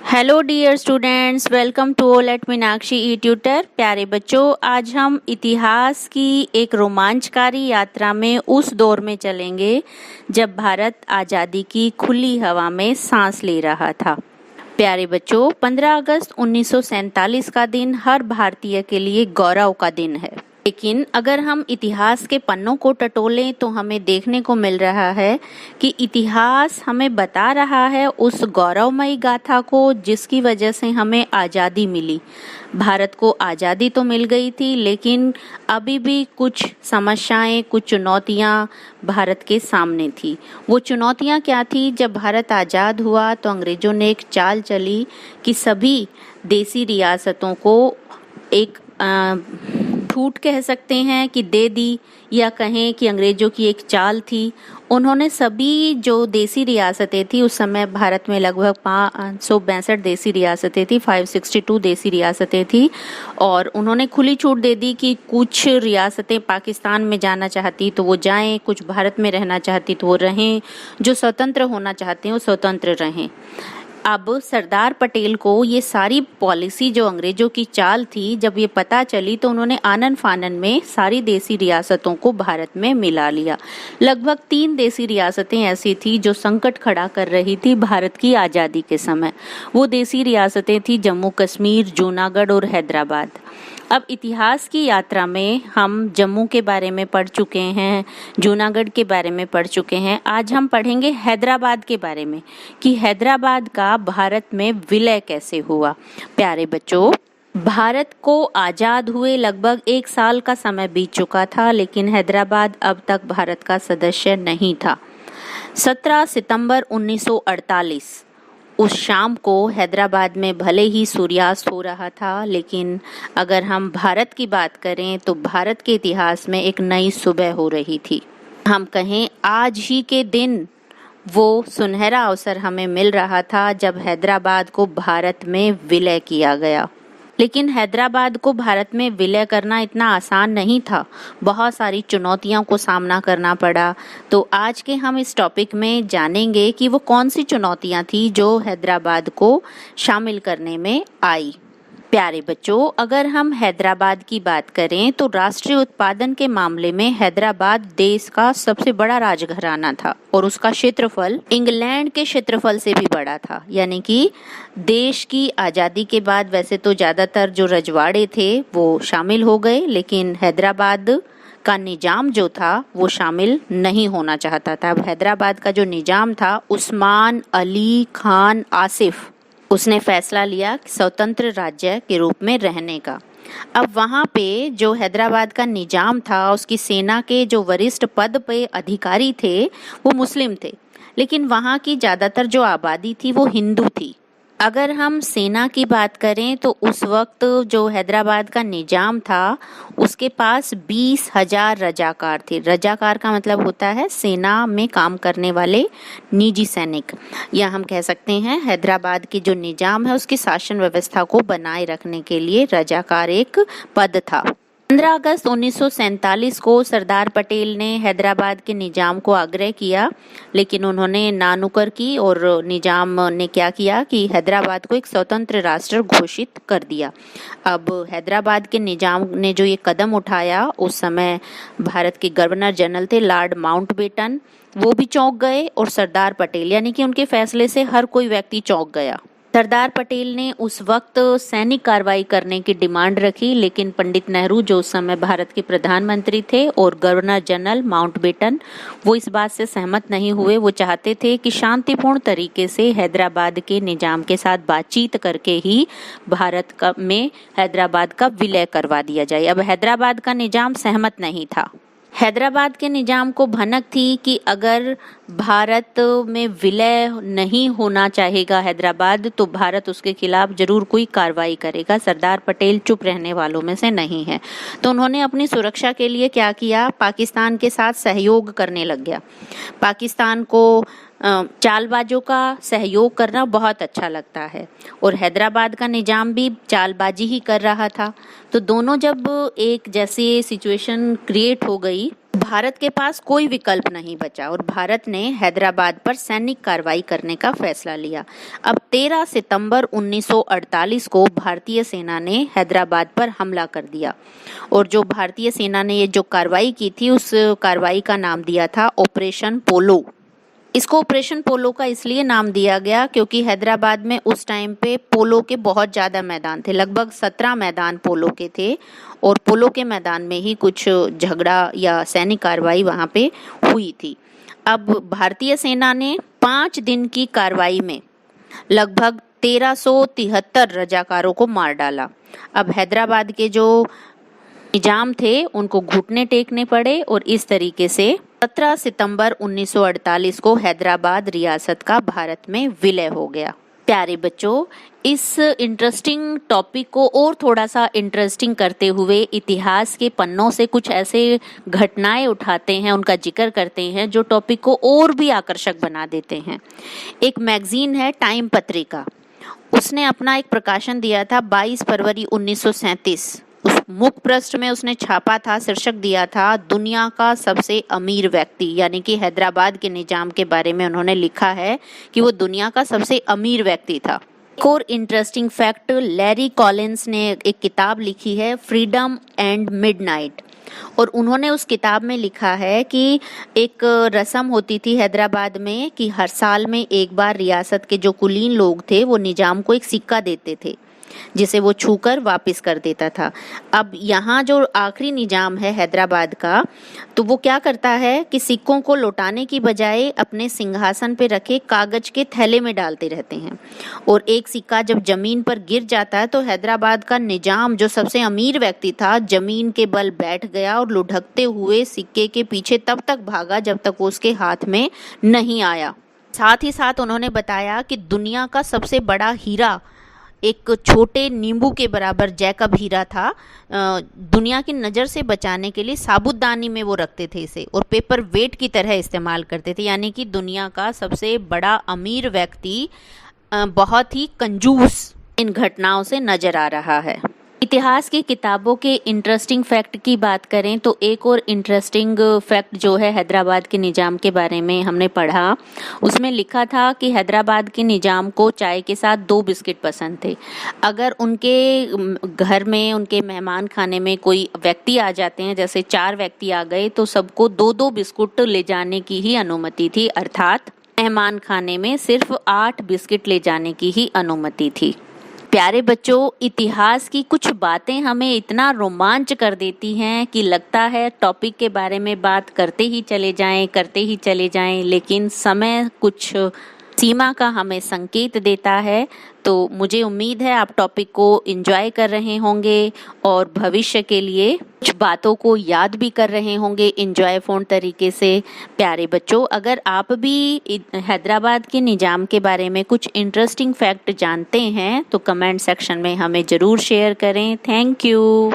Hello dear students, welcome to all at Meenakshi e tutor. प्यारे बच्चों, आज हम इतिहास की एक रोमांचकारी यात्रा में उस दौर में चलेंगे जब भारत आज़ादी की खुली हवा में सांस ले रहा था। प्यारे बच्चों, 15 अगस्त 1947 का दिन हर भारतीय के लिए गौरव का दिन है। लेकिन अगर हम इतिहास के पन्नों को टटोलें तो हमें देखने को मिल रहा है कि इतिहास हमें बता रहा है उस गौरवमयी गाथा को जिसकी वजह से हमें आज़ादी मिली। भारत को आज़ादी तो मिल गई थी, लेकिन अभी भी कुछ समस्याएं, कुछ चुनौतियां भारत के सामने थी। वो चुनौतियां क्या थी? जब भारत आज़ाद हुआ तो अंग्रेजों ने एक चाल चली कि सभी देसी रियासतों को एक छूट कह सकते हैं कि दे दी, या कहें कि अंग्रेजों की एक चाल थी। उन्होंने सभी जो देसी रियासतें थी, उस समय भारत में लगभग 562 देसी रियासतें थी, 562 देसी रियासतें थी, और उन्होंने खुली छूट दे दी कि कुछ रियासतें पाकिस्तान में जाना चाहती तो वो जाएं, कुछ भारत में रहना चाहती तो वो रहें, जो स्वतंत्र होना चाहते हैं वो स्वतंत्र रहें। अब सरदार पटेल को ये सारी पॉलिसी, जो अंग्रेजों की चाल थी, जब ये पता चली तो उन्होंने आनन फानन में सारी देसी रियासतों को भारत में मिला लिया। लगभग 3 देसी रियासतें ऐसी थी जो संकट खड़ा कर रही थी भारत की आज़ादी के समय। वो देसी रियासतें थी जम्मू कश्मीर, जूनागढ़ और हैदराबाद। अब इतिहास की यात्रा में हम जम्मू के बारे में पढ़ चुके हैं, जूनागढ़ के बारे में पढ़ चुके हैं। आज हम पढ़ेंगे हैदराबाद के बारे में कि हैदराबाद का भारत में विलय कैसे हुआ। प्यारे बच्चों, भारत को आज़ाद हुए लगभग 1 साल का समय बीत चुका था, लेकिन हैदराबाद अब तक भारत का सदस्य नहीं था। 17 सितंबर 1948 उस शाम को हैदराबाद में भले ही सूर्यास्त हो रहा था, लेकिन अगर हम भारत की बात करें तो भारत के इतिहास में एक नई सुबह हो रही थी। हम कहें आज ही के दिन वो सुनहरा अवसर हमें मिल रहा था जब हैदराबाद को भारत में विलय किया गया। लेकिन हैदराबाद को भारत में विलय करना इतना आसान नहीं था, बहुत सारी चुनौतियों को सामना करना पड़ा। तो आज के हम इस टॉपिक में जानेंगे कि वो कौन सी चुनौतियां थी जो हैदराबाद को शामिल करने में आई। प्यारे बच्चों, अगर हम हैदराबाद की बात करें तो राष्ट्रीय उत्पादन के मामले में हैदराबाद देश का सबसे बड़ा राजघराना था और उसका क्षेत्रफल इंग्लैंड के क्षेत्रफल से भी बड़ा था। यानी कि देश की आज़ादी के बाद वैसे तो ज़्यादातर जो रजवाड़े थे वो शामिल हो गए, लेकिन हैदराबाद का निजाम जो था वो शामिल नहीं होना चाहता था। अब हैदराबाद का जो निजाम था, उस्मान अली खान आसिफ, उसने फैसला लिया स्वतंत्र राज्य के रूप में रहने का। अब वहाँ पे जो हैदराबाद का निजाम था, उसकी सेना के जो वरिष्ठ पद पे अधिकारी थे वो मुस्लिम थे, लेकिन वहाँ की ज़्यादातर जो आबादी थी वो हिंदू थी। अगर हम सेना की बात करें तो उस वक्त जो हैदराबाद का निजाम था उसके पास 20,000 रजाकार थे। रजाकार का मतलब होता है सेना में काम करने वाले निजी सैनिक, या हम कह सकते हैं हैदराबाद की जो निजाम है उसकी शासन व्यवस्था को बनाए रखने के लिए रजाकार एक पद था। 15 अगस्त 1947 को सरदार पटेल ने हैदराबाद के निजाम को आग्रह किया, लेकिन उन्होंने नानुकर की और निजाम ने क्या किया कि हैदराबाद को एक स्वतंत्र राष्ट्र घोषित कर दिया। अब हैदराबाद के निजाम ने जो ये कदम उठाया, उस समय भारत के गवर्नर जनरल थे लॉर्ड माउंटबेटन, वो भी चौंक गए और सरदार पटेल, यानी कि उनके फैसले से हर कोई व्यक्ति चौंक गया। सरदार पटेल ने उस वक्त सैनिक कार्रवाई करने की डिमांड रखी, लेकिन पंडित नेहरू जो उस समय भारत के प्रधानमंत्री थे और गवर्नर जनरल माउंटबेटन, वो इस बात से सहमत नहीं हुए। वो चाहते थे कि शांतिपूर्ण तरीके से हैदराबाद के निजाम के साथ बातचीत करके ही भारत में हैदराबाद का विलय करवा दिया जाए। अब हैदराबाद का निजाम सहमत नहीं था। हैदराबाद के निजाम को भनक थी कि अगर भारत में विलय नहीं होना चाहेगा हैदराबाद तो भारत उसके खिलाफ जरूर कोई कार्रवाई करेगा। सरदार पटेल चुप रहने वालों में से नहीं है, तो उन्होंने अपनी सुरक्षा के लिए क्या किया, पाकिस्तान के साथ सहयोग करने लग गया। पाकिस्तान को चालबाजों का सहयोग करना बहुत अच्छा लगता है और हैदराबाद का निजाम भी चालबाजी ही कर रहा था। तो दोनों जब एक जैसी सिचुएशन क्रिएट हो गई भारत के पास कोई विकल्प नहीं बचा और भारत ने हैदराबाद पर सैनिक कार्रवाई करने का फैसला लिया। अब 13 सितंबर 1948 को भारतीय सेना ने हैदराबाद पर हमला कर दिया और जो भारतीय सेना ने ये जो कार्रवाई की थी उस कार्रवाई का नाम दिया था ऑपरेशन पोलो। इसको ऑपरेशन पोलो का इसलिए नाम दिया गया क्योंकि हैदराबाद में उस टाइम पे पोलो के बहुत ज़्यादा मैदान थे, लगभग 17 मैदान पोलो के थे और पोलो के मैदान में ही कुछ झगड़ा या सैनिक कार्रवाई वहाँ पे हुई थी। अब भारतीय सेना ने 5 दिन की कार्रवाई में लगभग 1373 रजाकारों को मार डाला। अब हैदराबाद के जो निजाम थे उनको घुटने टेकने पड़े और इस तरीके से 17 सितंबर 1948 को हैदराबाद रियासत का भारत में विलय हो गया। प्यारे बच्चों, इस इंटरेस्टिंग टॉपिक को और थोड़ा सा इंटरेस्टिंग करते हुए इतिहास के पन्नों से कुछ ऐसे घटनाएं उठाते हैं, उनका जिक्र करते हैं जो टॉपिक को और भी आकर्षक बना देते हैं। एक मैगजीन है टाइम पत्रिका, उसने अपना एक प्रकाशन दिया था 22 फरवरी 1937। उस मुख पृष्ठ में उसने छापा था, शीर्षक दिया था दुनिया का सबसे अमीर व्यक्ति, यानी कि हैदराबाद के निजाम के बारे में उन्होंने लिखा है कि वो दुनिया का सबसे अमीर व्यक्ति था। एक और इंटरेस्टिंग फैक्ट, लैरी कॉलिंस ने एक किताब लिखी है फ्रीडम एंड मिडनाइट और उन्होंने उस किताब में लिखा है कि एक रस्म होती थी हैदराबाद में कि हर साल में एक बार रियासत के जो कुलीन लोग थे वो निजाम को एक सिक्का देते थे जिसे वो छूकर वापस कर देता था। अब यहाँ जो आखिरी निजाम है हैदराबाद का, तो वो क्या करता है कि सिक्कों को लौटाने की बजाय अपने सिंहासन पे रखे कागज के थैले में डालते रहते हैं और एक सिक्का जब जमीन पर गिर जाता है तो हैदराबाद का निजाम जो सबसे अमीर व्यक्ति था जमीन के बल बैठ गया और लुढ़कते हुए सिक्के के पीछे तब तक भागा जब तक वो उसके हाथ में नहीं आया। साथ ही साथ उन्होंने बताया कि दुनिया का सबसे बड़ा हीरा एक छोटे नींबू के बराबर जैकब हीरा था। दुनिया की नज़र से बचाने के लिए साबुतदानी में वो रखते थे इसे और पेपर वेट की तरह इस्तेमाल करते थे, यानी कि दुनिया का सबसे बड़ा अमीर व्यक्ति बहुत ही कंजूस इन घटनाओं से नजर आ रहा है। इतिहास की किताबों के इंटरेस्टिंग फैक्ट की बात करें तो एक और इंटरेस्टिंग फैक्ट जो है हैदराबाद के निजाम के बारे में हमने पढ़ा, उसमें लिखा था कि हैदराबाद के निजाम को चाय के साथ 2 बिस्किट पसंद थे। अगर उनके घर में उनके मेहमान खाने में कोई व्यक्ति आ जाते हैं, जैसे 4 व्यक्ति आ गए, तो सबको 2-2 बिस्कुट ले जाने की ही अनुमति थी, अर्थात मेहमान खाने में सिर्फ 8 बिस्किट ले जाने की ही अनुमति थी। प्यारे बच्चों, इतिहास की कुछ बातें हमें इतना रोमांच कर देती हैं कि लगता है टॉपिक के बारे में बात करते ही चले जाएं, लेकिन समय कुछ सीमा का हमें संकेत देता है। तो मुझे उम्मीद है आप टॉपिक को एंजॉय कर रहे होंगे और भविष्य के लिए कुछ बातों को याद भी कर रहे होंगे एंजॉयफुल तरीके से। प्यारे बच्चों, अगर आप भी हैदराबाद के निजाम के बारे में कुछ इंटरेस्टिंग फैक्ट जानते हैं तो कमेंट सेक्शन में हमें ज़रूर शेयर करें। Thank you.